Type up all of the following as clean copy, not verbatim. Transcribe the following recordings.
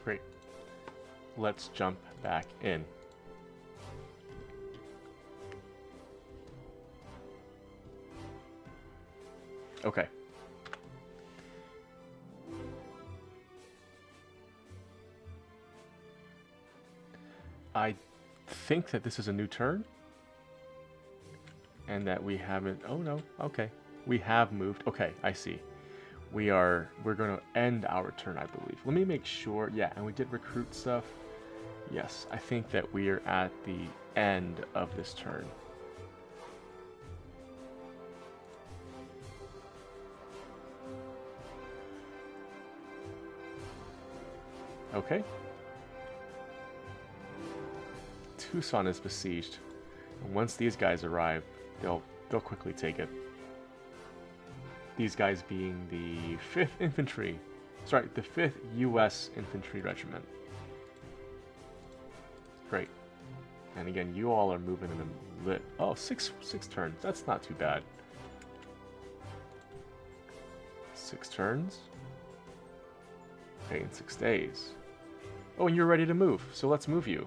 Great. Let's jump back in. Okay. I think that this is a new turn. And that we haven't... Oh, no. Okay. We have moved. Okay, I see. We're going to end our turn, I believe. Let me make sure. Yeah, and we did recruit stuff. Yes, I think that we are at the end of this turn. Okay. Tucson is besieged. And once these guys arrive, they'll quickly take it. These guys being the 5th Infantry. Sorry, the 5th U.S. Infantry Regiment. Great. And again, you all are moving in the lit. Oh, six turns. That's not too bad. 6 turns. Okay, in 6 days. Oh, and you're ready to move. So let's move you.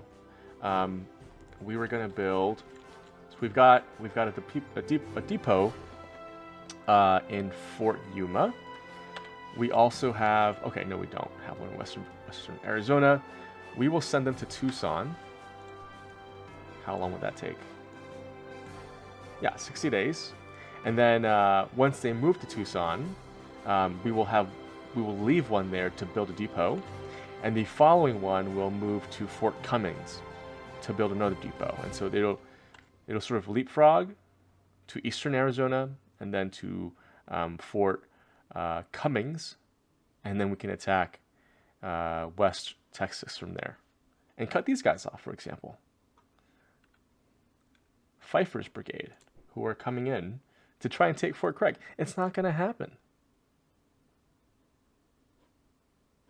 We were gonna build. So we've got a depot in Fort Yuma. We also have. Okay, no, we don't have one in Western Arizona. We will send them to Tucson. How long would that take? Yeah, 60 days. And then once they move to Tucson, we will leave one there to build a depot, and the following one will move to Fort Cummings to build another depot. And so it'll sort of leapfrog to eastern Arizona and then to Fort Cummings, and then we can attack West Texas from there and cut these guys off, for example. Pfeiffer's brigade, who are coming in to try and take Fort Craig. It's not going to happen.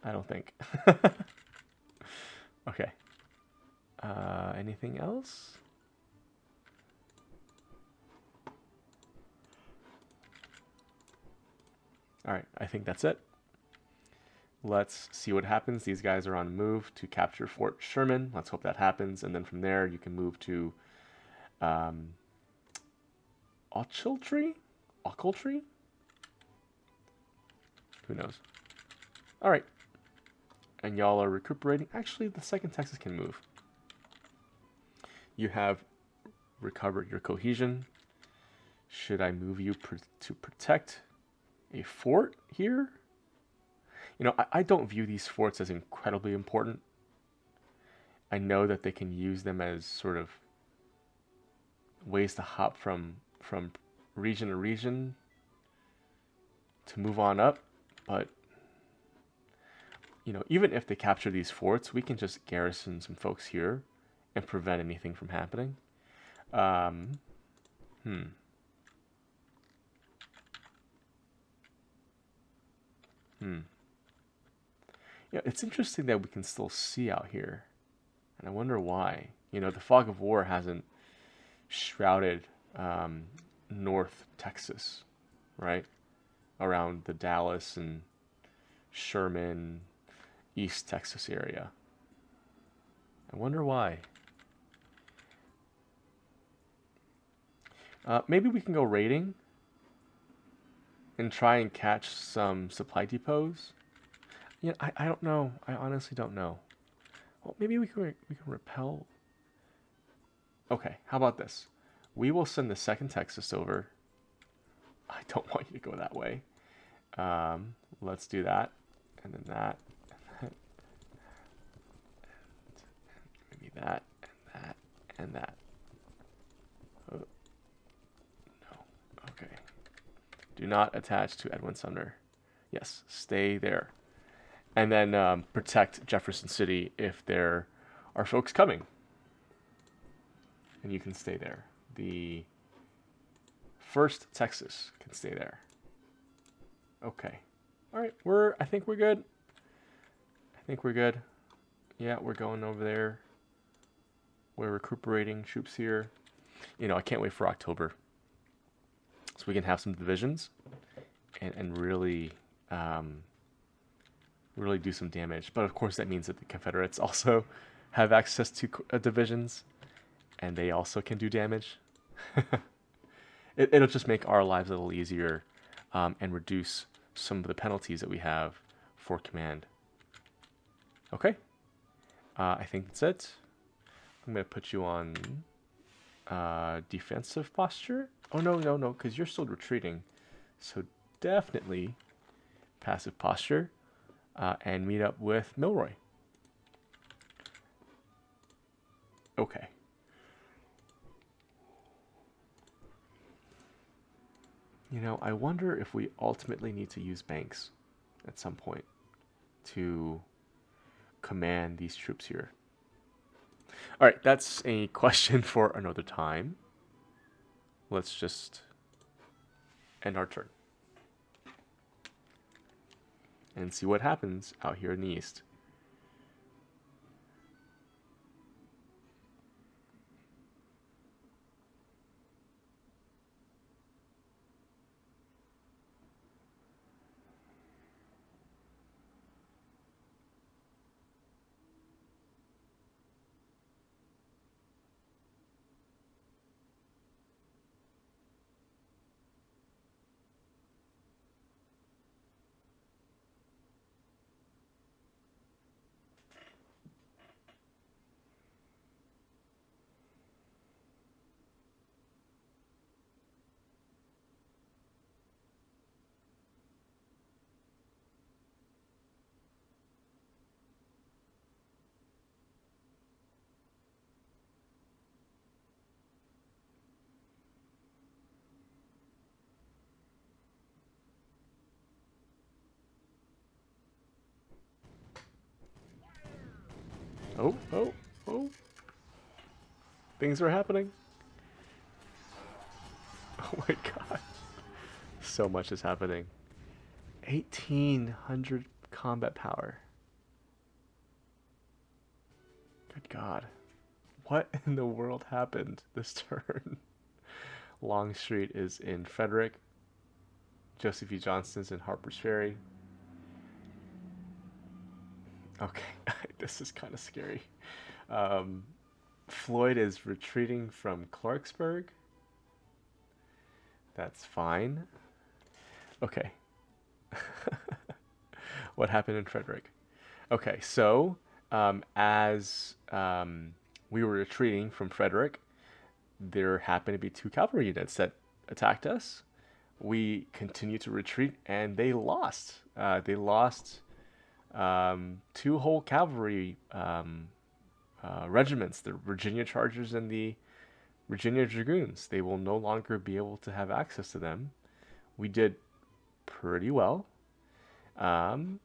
I don't think. Okay. Anything else? All right, I think that's it. Let's see what happens. These guys are on move to capture Fort Sherman. Let's hope that happens. And then from there, you can move to Ochiltree? Ochiltree? Who knows? All right. And y'all are recuperating. Actually, the 2nd Texas can move. You have recovered your cohesion. Should I move you to protect a fort here? You know, I don't view these forts as incredibly important. I know that they can use them as sort of ways to hop from region to region to move on up, but you know, even if they capture these forts, we can just garrison some folks here and prevent anything from happening. Yeah, it's interesting that we can still see out here, and I wonder why. You know, the fog of war hasn't shrouded North Texas, right? Around the Dallas and Sherman, East Texas area. I wonder why. Maybe we can go raiding and try and catch some supply depots. Yeah, I don't know. I honestly don't know. Well, maybe we can repel. Okay, how about this? We will send the 2nd Texas over. I don't want you to go that way. Let's do that, and then that, and that, and maybe that, and that, and that. Oh, no. Okay. Do not attach to Edwin Sumner. Yes, stay there. And then protect Jefferson City if there are folks coming. And you can stay there. The 1st Texas can stay there. Okay. All right. I think we're good. Yeah, we're going over there. We're recuperating troops here. You know, I can't wait for October. So we can have some divisions and really really do some damage. But of course, that means that the Confederates also have access to divisions, and they also can do damage. It'll just make our lives a little easier, and reduce some of the penalties that we have for command. Okay, I think that's it. I'm going to put you on defensive posture. Oh, no, because you're still retreating. So definitely passive posture, and meet up with Milroy. Okay. You know, I wonder if we ultimately need to use banks at some point to command these troops here. All right, that's a question for another time. Let's just end our turn and see what happens out here in the east. Oh. Things are happening. Oh my god. So much is happening. 1,800 combat power. Good god. What in the world happened this turn? Longstreet is in Frederick. Joseph E. Johnston's in Harper's Ferry. Okay, this is kind of scary. Floyd is retreating from Clarksburg. That's fine. Okay. What happened in Frederick? Okay, so as we were retreating from Frederick, there happened to be 2 cavalry units that attacked us. We continued to retreat, and they lost. They lost 2 whole cavalry regiments, the Virginia Chargers and the Virginia Dragoons. They will no longer be able to have access to them. We did pretty well. And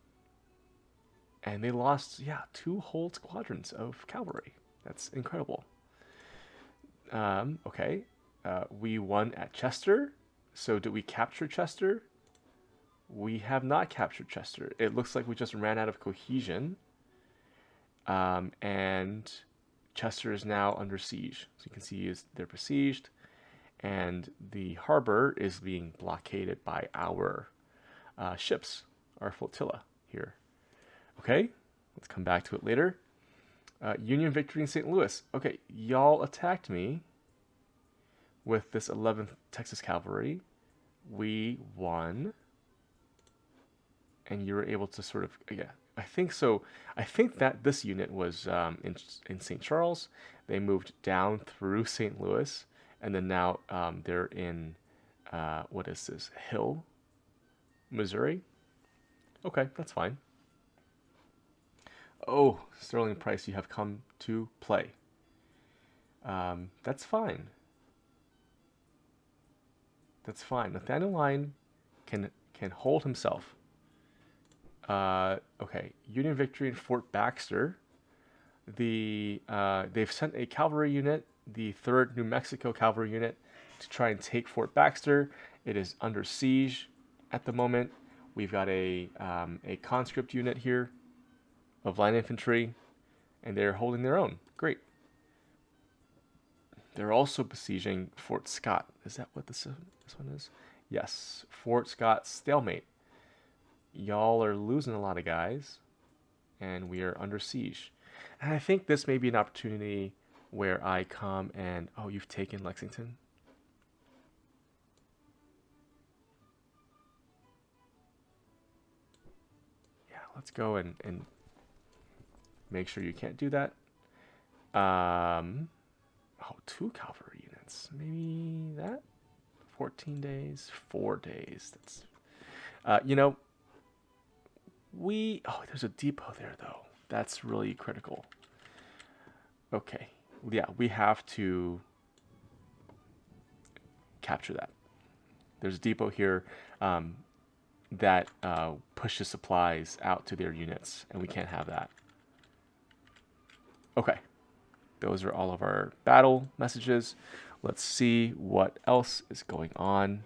they lost, 2 whole squadrons of cavalry. That's incredible. Okay. We won at Chester. So did we capture Chester? We have not captured Chester. It looks like we just ran out of cohesion. And Chester is now under siege. So you can see they're besieged. And the harbor is being blockaded by our ships, our flotilla here. Okay, let's come back to it later. Union victory in St. Louis. Okay, y'all attacked me with this 11th Texas Cavalry. We won. And you were able to sort of, I think so. I think that this unit was in St. Charles. They moved down through St. Louis. And then now they're in, what is this? Hill, Missouri. Okay, that's fine. Oh, Sterling Price, you have come to play. That's fine. That's fine. Nathaniel Lyon can hold himself. Okay, Union victory in Fort Baxter. They've sent a cavalry unit, the 3rd New Mexico Cavalry Unit, to try and take Fort Baxter. It is under siege at the moment. We've got a conscript unit here of line infantry, and they're holding their own. Great. They're also besieging Fort Scott. Is that what this one is? Yes, Fort Scott stalemate. y'all are losing a lot of guys, and we are under siege. And I think this may be an opportunity where I come and, oh, you've taken Lexington? Yeah, let's go and make sure you can't do that. Oh, 2 cavalry units. Maybe that? 14 days, 4 days. That's, you know, oh, there's a depot there though. That's really critical. Okay. Yeah, we have to capture that. There's a depot here that pushes supplies out to their units, and we can't have that. Okay. Those are all of our battle messages. Let's see what else is going on.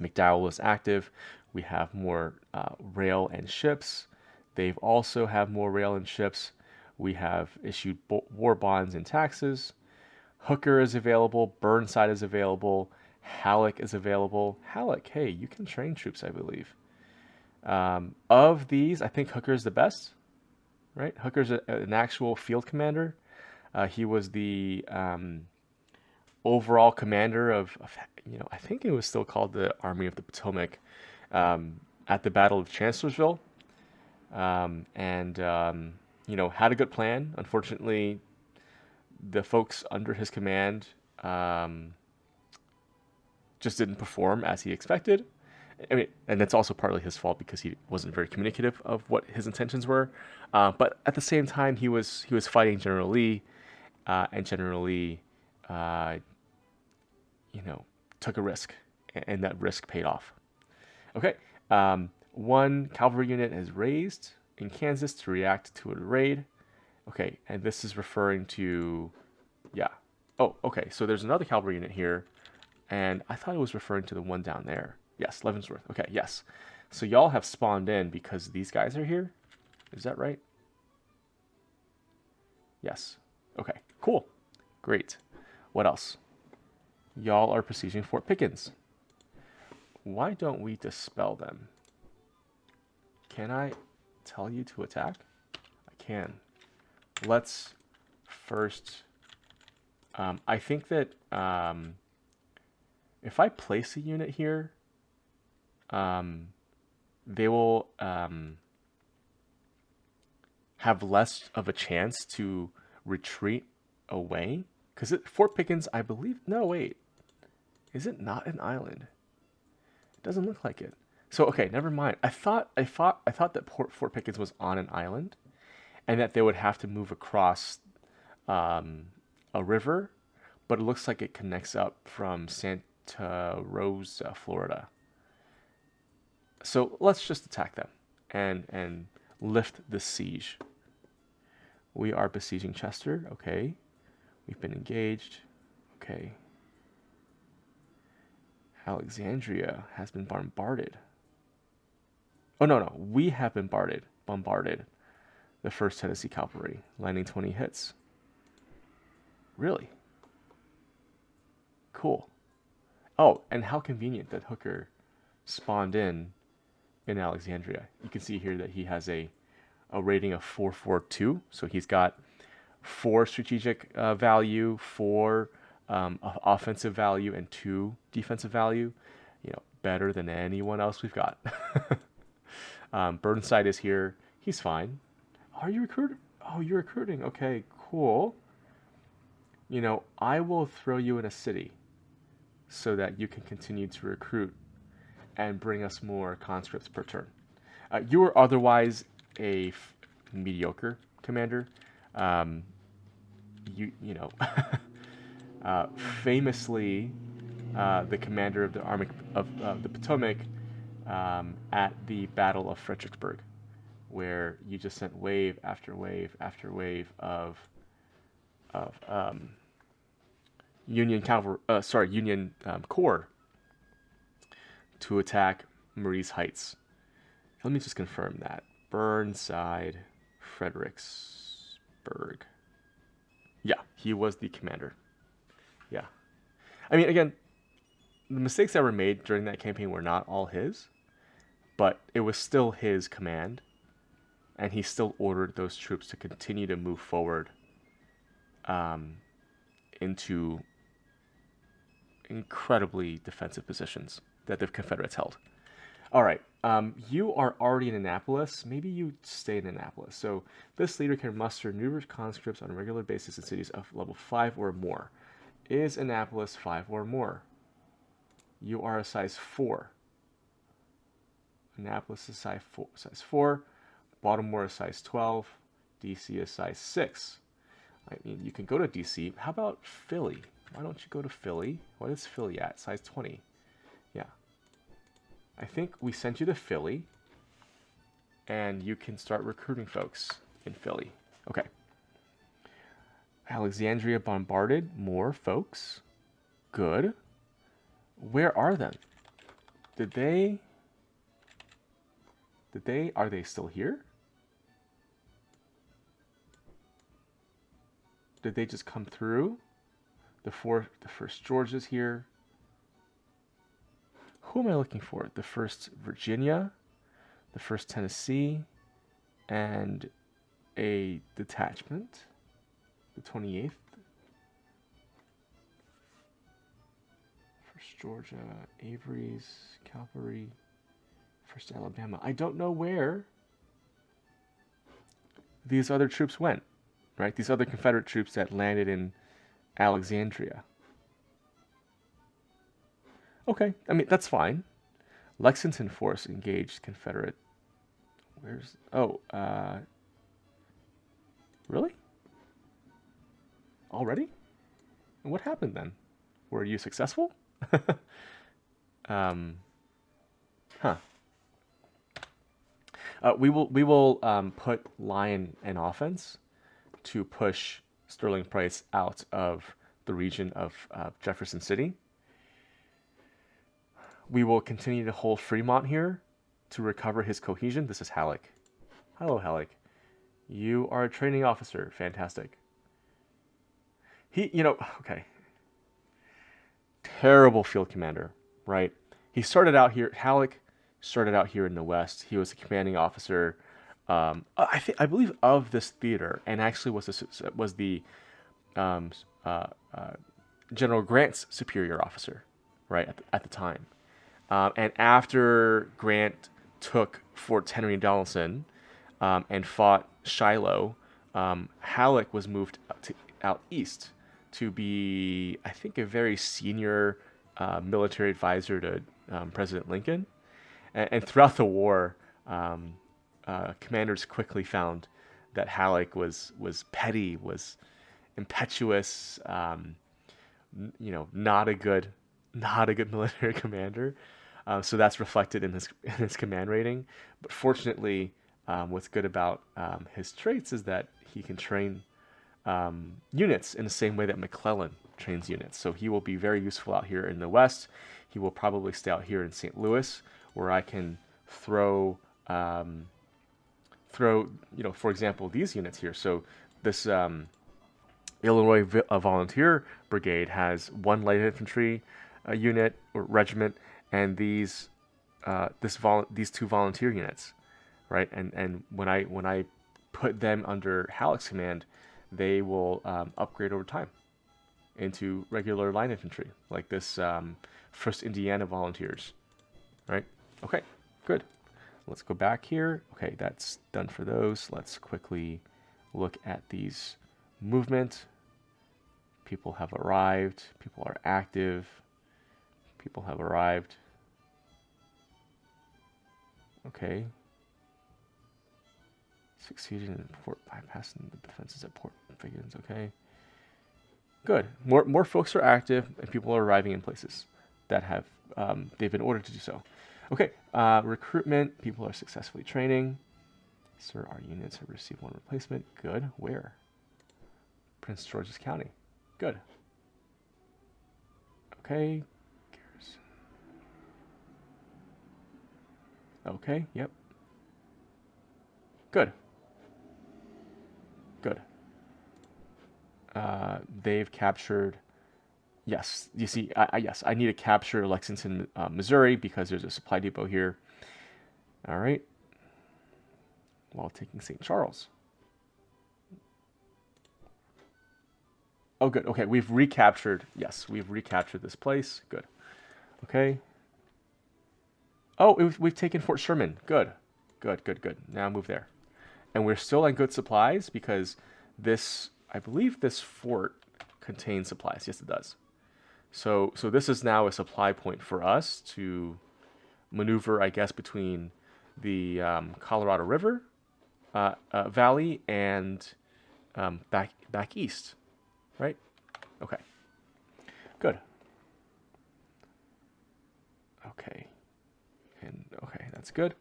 McDowell is active. We have more rail and ships. They've also have more rail and ships. We have issued war bonds and taxes. Hooker is available. Burnside is available. Halleck is available. Halleck, hey, you can train troops, I believe. Of these, I think Hooker is the best, right? Hooker's an actual field commander. He was the overall commander of, I think it was still called the Army of the Potomac at the Battle of Chancellorsville. Had a good plan. Unfortunately, the folks under his command just didn't perform as he expected. I mean, and that's also partly his fault because he wasn't very communicative of what his intentions were. But at the same time, he was fighting General Lee, and General Lee, took a risk, and that risk paid off. Okay, 1 cavalry unit is raised in Kansas to react to a raid. Okay, and this is referring to, yeah. Oh, okay, so there's another cavalry unit here, and I thought it was referring to the one down there. Yes, Leavenworth. Okay, yes. So y'all have spawned in because these guys are here? Is that right? Yes. Okay, cool. Great. What else? Y'all are besieging Fort Pickens. Why don't we dispel them? Can I tell you to attack? I can. Let's first... I think that if I place a unit here, they will have less of a chance to retreat away. Because Fort Pickens, I believe... No, wait. Is it not an island? It doesn't look like it. So, okay, never mind. I thought that Fort Pickens was on an island, and that they would have to move across a river, but it looks like it connects up from Santa Rosa, Florida. So let's just attack them and lift the siege. We are besieging Chester. Okay. We've been engaged. Okay. Alexandria has been bombarded. Oh, no. We have been bombarded. The 1st Tennessee Cavalry, landing 20 hits. Really? Cool. Oh, and how convenient that Hooker spawned in Alexandria. You can see here that he has a rating of 442. So he's got 4 strategic value, 4 offensive value, and 2 defensive value. Better than anyone else we've got. Burnside is here. He's fine. Are you recruiting? Oh, you're recruiting. Okay, cool. I will throw you in a city so that you can continue to recruit and bring us more conscripts per turn. You are otherwise a mediocre commander. Famously, the commander of the Army of the Potomac at the Battle of Fredericksburg, where you just sent wave after wave after wave of Union Corps to attack Marie's Heights. Let me just confirm that. Burnside, Fredericksburg. Yeah, he was the commander. Yeah. I mean, again, the mistakes that were made during that campaign were not all his, but it was still his command, and he still ordered those troops to continue to move forward into incredibly defensive positions that the Confederates held. All right, you are already in Annapolis. Maybe you stay in Annapolis. So this leader can muster numerous conscripts on a regular basis in cities of level 5 or more. Is Annapolis 5 or more? You are a size 4. Annapolis is size 4. Baltimore is size 12. DC is size 6. I mean, you can go to DC. How about Philly? Why don't you go to Philly? What is Philly at? Size 20. Yeah. I think we sent you to Philly, and you can start recruiting folks in Philly. Okay. Alexandria bombarded. More folks. Good. Where are they? Are they still here? Did they just come through? The first Georgia's here. Who am I looking for? The 1st Virginia, the 1st Tennessee, and a detachment, the 28th. 1st Georgia, Avery's, Cavalry, 1st Alabama. I don't know where these other troops went, right? These other Confederate troops that landed in Alexandria. Okay, I mean, that's fine. Lexington force engaged Confederate. Really? Already? And what happened then? Were you successful? Huh. We will put Lyon in offense to push Sterling Price out of the region of Jefferson City. We will continue to hold Fremont here to recover his cohesion. This is Halleck. Hello, Halleck. You are a training officer. Fantastic. Okay. Terrible field commander, right? He started out here. Halleck started out here in the West. He was a commanding officer, I believe, of this theater, and actually was the General Grant's superior officer, right, at the time. And after Grant took Fort Henry and Donelson and fought Shiloh, Halleck was moved out east to be, I think, a very senior military advisor to President Lincoln. And throughout the war, commanders quickly found that Halleck was petty, was impetuous, not a good military commander. So that's reflected in his command rating. But fortunately, what's good about his traits is that he can train units in the same way that McClellan trains units. So he will be very useful out here in the West. He will probably stay out here in St. Louis, where I can throw, for example, these units here. So this Illinois Volunteer Brigade has 1 light infantry unit or regiment, and these 2 volunteer units, right? And when I put them under Halleck's command, they will upgrade over time into regular line infantry, like this 1st Indiana Volunteers, right? Okay, good. Let's go back here. Okay, that's done for those. Let's quickly look at these movement. People have arrived. People are active. People have arrived. Okay. Succeeded in Fort bypassing the defenses at Port Pickens. Okay. Good. More folks are active, and people are arriving in places that have they've been ordered to do so. Okay. Recruitment. People are successfully training. Sir, our units have received 1 replacement. Good. Where? Prince George's County. Good. Okay. Okay, yep. Good. Good. They've captured... Yes, you see, yes, I need to capture Lexington, Missouri, because there's a supply depot here. All right. While taking St. Charles. Oh, good. Okay, we've recaptured. Yes, we've recaptured this place. Good. Okay. Oh, we've taken Fort Sherman. Good. Good, good, good. Now move there. And we're still on good supplies because this, I believe this fort contains supplies. Yes, it does. So this is now a supply point for us to maneuver, I guess, between the Colorado River Valley and back east, right? Okay, good. Okay, and okay, that's good.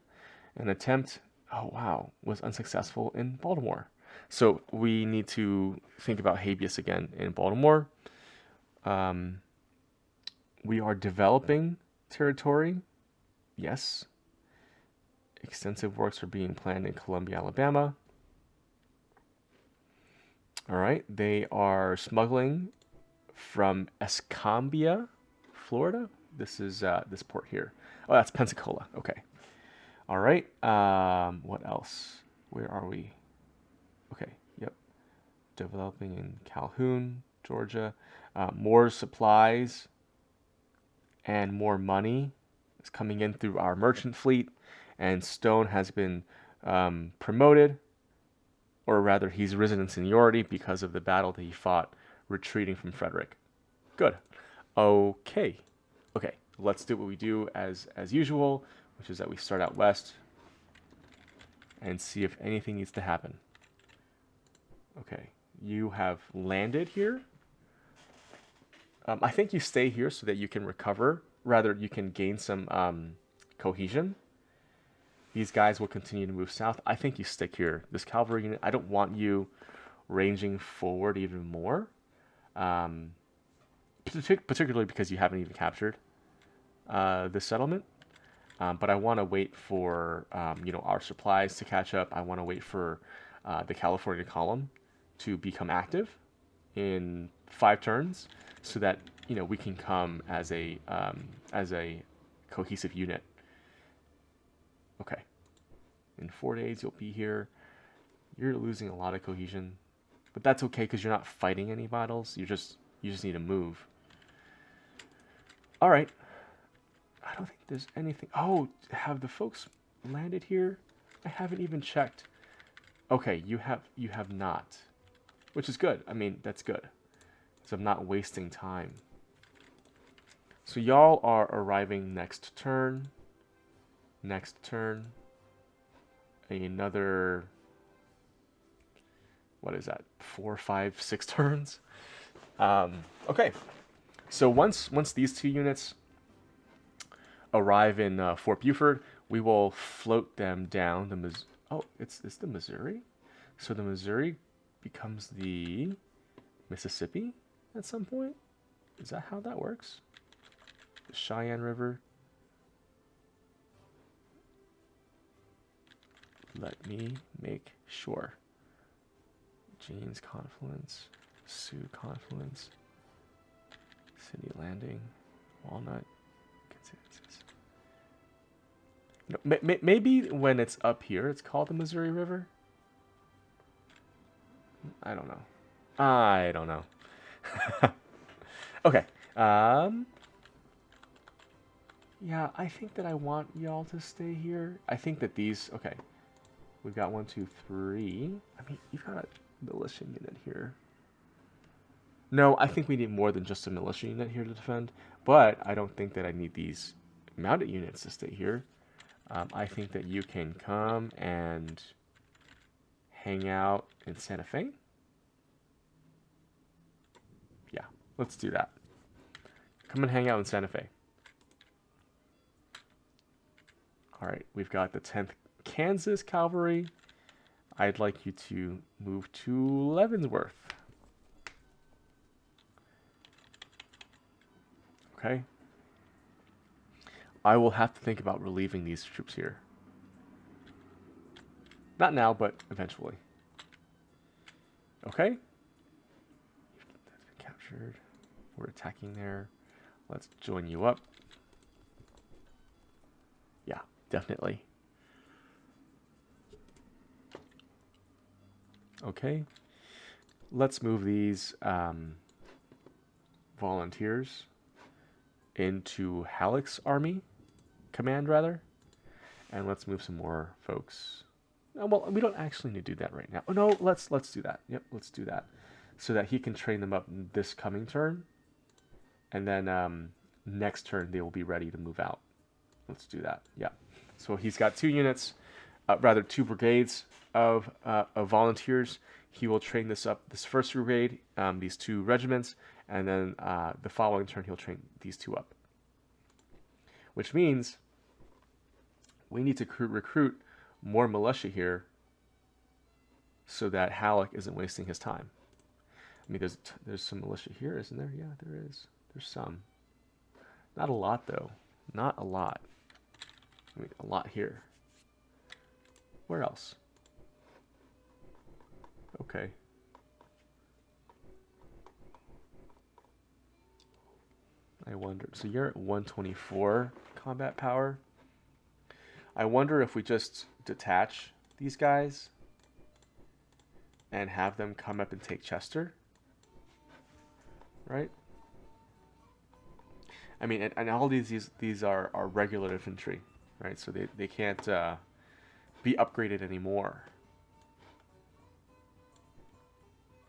An attempt, oh wow, was unsuccessful in Baltimore. So we need to think about habeas again in Baltimore. Um, we are developing territory. Yes. Extensive works are being planned in Columbia, Alabama. All right. They are smuggling from Escambia, Florida. This is this port here. Oh, that's Pensacola. Okay. All right. What else? Where are we? Okay. Yep. Developing in Calhoun, Georgia. More supplies and more money is coming in through our merchant fleet, and Stone has been promoted, or rather, he's risen in seniority because of the battle that he fought retreating from Frederick. Good. Okay. Okay. Let's do what we do as usual, which is that we start out west and see if anything needs to happen. Okay. You have landed here. I think you stay here so that you can recover. Rather, you can gain some cohesion. These guys will continue to move south. I think you stick here. This cavalry unit, I don't want you ranging forward even more. Particularly because you haven't even captured this settlement. But I want to wait for our supplies to catch up. I want to wait for the California column to become active in 5 turns, so that we can come as a cohesive unit. Okay. In 4 days you'll be here. You're losing a lot of cohesion, but that's okay because you're not fighting any battles. You just need to move. All right. I don't think there's anything. Oh, have the folks landed here? I haven't even checked. Okay, you have not, which is good. I mean, that's good. So I'm not wasting time. So y'all are arriving next turn. Next turn. Another, what is that? 4, 5, 6 turns. Okay. So once these 2 units arrive in Fort Buford, we will float them down the it's the Missouri. So the Missouri becomes the Mississippi at some point. Is that how that works? The Cheyenne River. Let me make sure. James Confluence, Sioux Confluence, City Landing, Walnut, Consensus. No, maybe when it's up here, it's called the Missouri River. I don't know. Okay. Yeah, I think that I want y'all to stay here. I think that these. Okay. We've got 1, 2, 3. I mean, you've got a militia unit here. No, I think we need more than just a militia unit here to defend. But I don't think that I need these mounted units to stay here. I think that you can come and hang out in Santa Fe. Yeah, let's do that. Come and hang out in Santa Fe. All right, we've got the 10th Kansas Cavalry. I'd like you to move to Leavenworth. Okay. I will have to think about relieving these troops here. Not now, but eventually. Okay. That's been captured. We're attacking there. Let's join you up. Yeah, definitely. Okay. Let's move these volunteers into Halleck's army, command rather. And let's move some more folks. Well, we don't actually need to do that right now. Oh no, let's do that. Yep, let's do that. So that he can train them up this coming turn. And then next turn they will be ready to move out. Let's do that. Yeah. So he's got 2 units, rather 2 brigades of volunteers. He will train this up, this first brigade, these 2 regiments, and then the following turn he'll train these 2 up. Which means we need to recruit more militia here so that Halleck isn't wasting his time. I mean, there's some militia here, isn't there? Yeah, there is. There's some. Not a lot, though. Not a lot. I mean, a lot here. Where else? Okay. I wonder. So you're at 124 combat power. I wonder if we just detach these guys and have them come up and take Chester. Right? I mean, and all these are regular infantry, right? So they can't be upgraded anymore.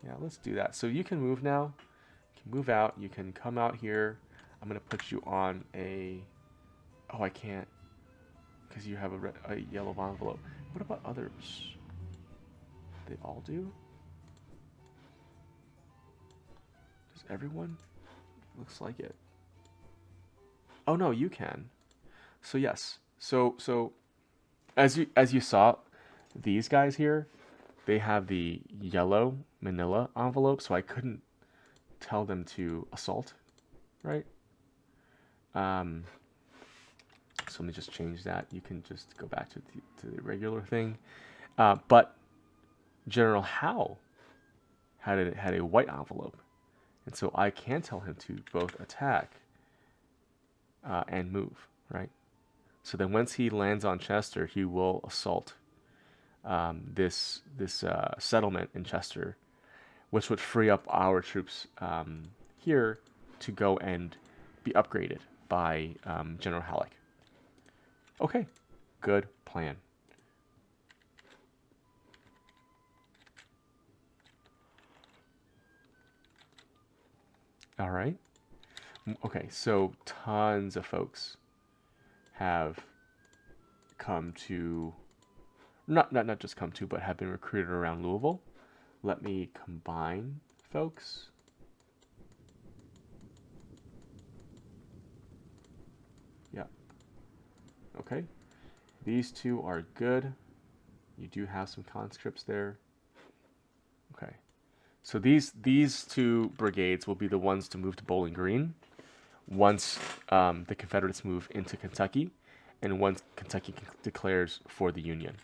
Yeah, let's do that. So you can move now. You can move out. You can come out here. I'm going to put you on a... Oh, I can't. Because you have a yellow envelope. What about others? They all do? Does everyone? Looks like it. Oh no, you can. So yes. So as you saw, these guys here, they have the yellow manila envelope, so I couldn't tell them to assault, right? So let me just change that. You can just go back to the regular thing. But General Howe had a white envelope, and so I can tell him to both attack and move, right? So then once he lands on Chester, he will assault this settlement in Chester, which would free up our troops here to go and be upgraded by General Halleck. Okay, good plan. All right. Okay, so tons of folks have come to, not just come to, but have been recruited around Louisville. Let me combine folks. Yeah. Okay. These 2 are good. You do have some conscripts there. Okay. So these 2 brigades will be the ones to move to Bowling Green once the Confederates move into Kentucky and once Kentucky declares for the Union.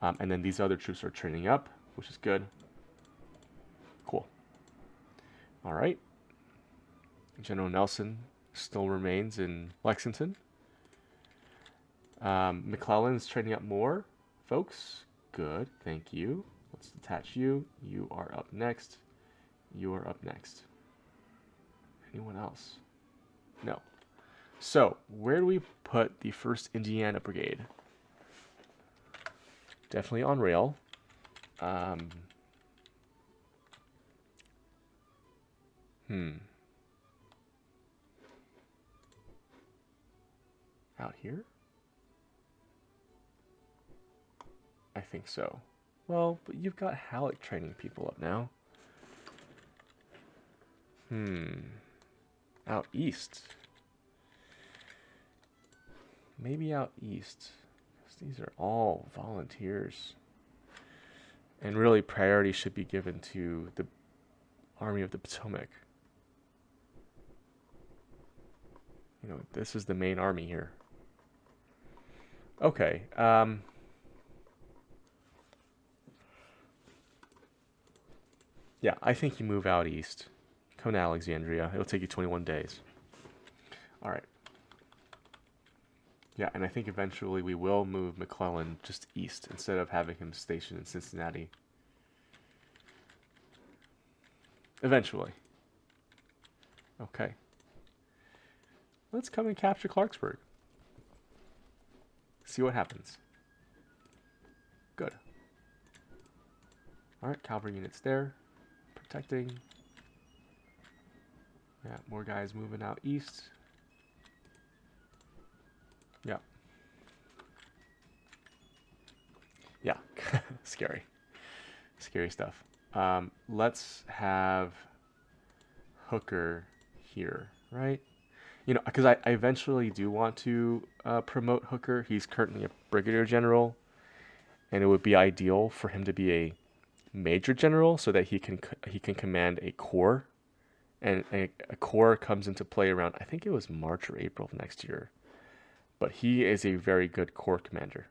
And then these other troops are training up, which is good. Cool. All right. General Nelson still remains in Lexington. McClellan is training up more, folks. Good, thank you. Let's detach you. You are up next. You are up next. Anyone else? No. So, where do we put the 1st Indiana Brigade? Definitely on rail. Out here? I think so. Well, but you've got Halleck training people up now. Out east. Maybe out east. Because these are all volunteers. And really, priority should be given to the Army of the Potomac. You know, this is the main army here. Okay. Yeah, I think you move out east. Come to Alexandria. It'll take you 21 days. All right. Yeah, and I think eventually we will move McClellan just east instead of having him stationed in Cincinnati. Eventually. Okay. Let's come and capture Clarksburg. See what happens. Good. Alright, cavalry units there. Protecting. Yeah, more guys moving out east. Yeah. Yeah. Scary. Scary stuff. Let's have Hooker here, right? You know, because I eventually do want to promote Hooker. He's currently a brigadier general, and it would be ideal for him to be a major general so that he can command a corps, and a corps comes into play around, I think it was March or April of next year. But he is a very good corps commander.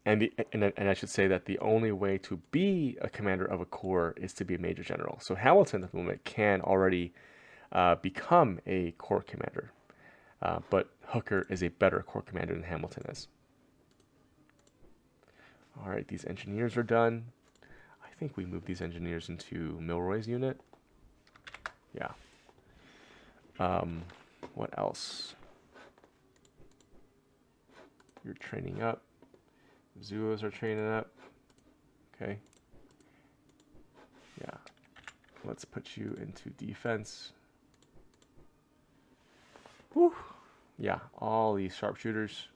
And I should say that the only way to be a commander of a corps is to be a major general. So Hamilton at the moment can already become a corps commander, but Hooker is a better corps commander than Hamilton is. All right, these engineers are done. I think we moved these engineers into Milroy's unit. Yeah. What else? You're training up. Zuos are training up. Okay. Yeah. Let's put you into defense. Whew. Yeah, all these sharpshooters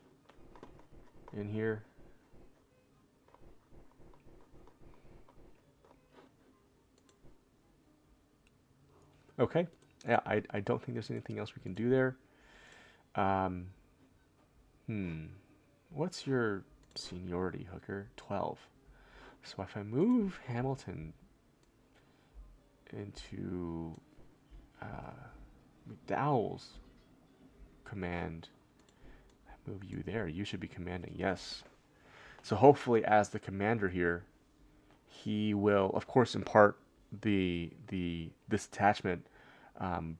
in here. Okay. Yeah, I don't think there's anything else we can do there. What's your seniority, Hooker? 12. So if I move Hamilton into McDowell's command, I move you there. You should be commanding. Yes. So hopefully, as the commander here, he will, of course, impart this attachment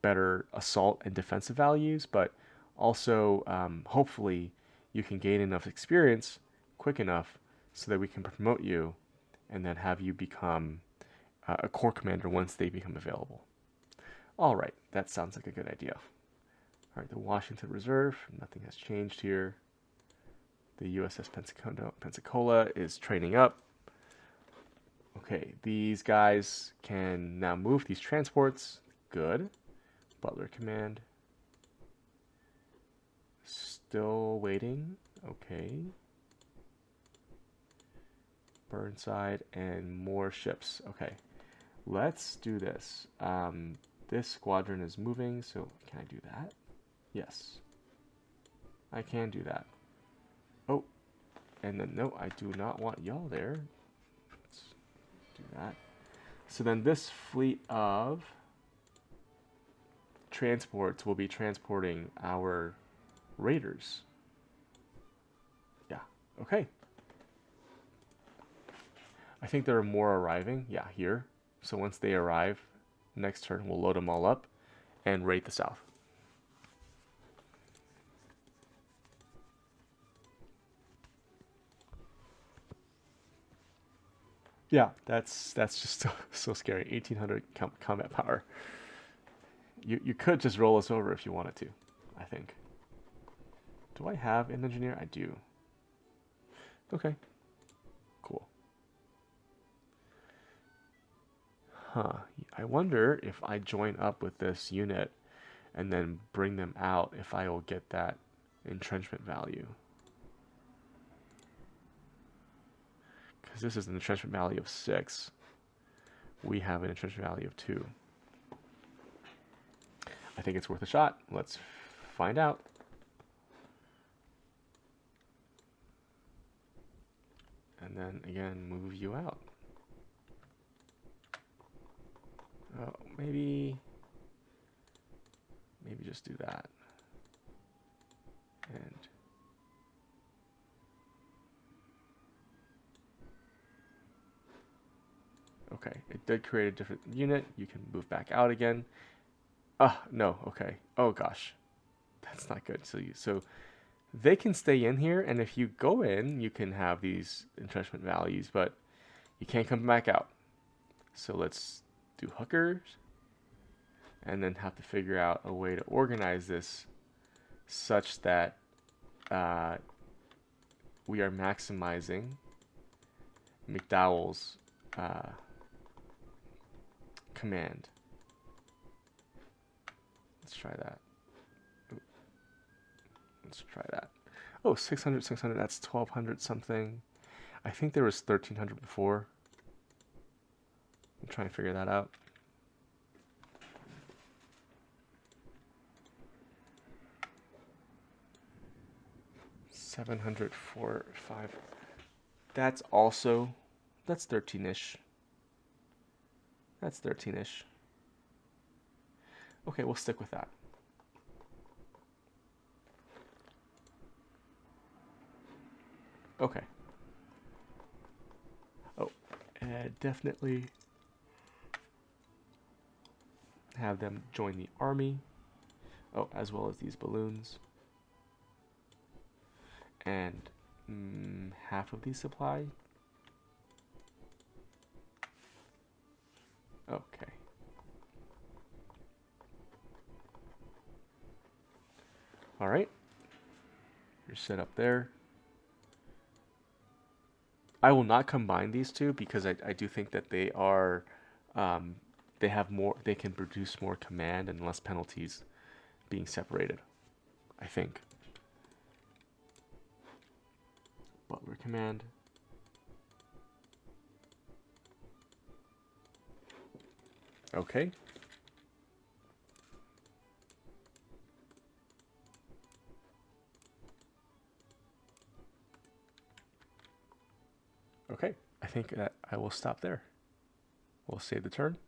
better assault and defensive values, but also hopefully you can gain enough experience quick enough so that we can promote you and then have you become a corps commander once they become available. All right, that sounds like a good idea. All right, the Washington Reserve, nothing has changed here. The USS Pensacola is training up. Okay, these guys can now move these transports. Good. Butler Command. Still waiting. Okay. Burnside and more ships. Okay. Let's do this. This squadron is moving, so can I do that? Yes. I can do that. Oh. And then, no, I do not want y'all there. Let's do that. So then this fleet of transports will be transporting our raiders. Yeah, okay. I think there are more arriving. Yeah, here. So once they arrive, next turn we'll load them all up and raid the south. Yeah, that's just so scary. 1800 combat power. You could just roll us over if you wanted to, I think. Do I have an engineer? I do. Okay. Cool. Huh. I wonder if I join up with this unit and then bring them out, if I will get that entrenchment value. Because this is an entrenchment value of 6. We have an entrenchment value of 2. I think it's worth a shot. Let's find out. And then again, move you out. Oh, maybe just do that. And okay, it did create a different unit. You can move back out again. Ah, no, okay. Oh gosh. That's not good. So they can stay in here, and if you go in, you can have these entrenchment values, but You can't come back out. So let's do hookers, and then have to figure out a way to organize this such that we are maximizing McDowell's command. Let's try that. Let's try that. Oh, 600, 600, that's 1200 something. I think there was 1300 before. I'm trying to figure that out. $700, 4, 5. That's 13-ish. That's 13-ish. Okay, we'll stick with that. Okay. Oh, and definitely have them join the army. Oh, as well as these balloons. And half of the supply. Okay. All right. You're set up there. I will not combine these two because I do think that they are, they have more, they can produce more command and less penalties being separated, I think. Butler command. Okay. Okay, I think that I will stop there. We'll save the turn.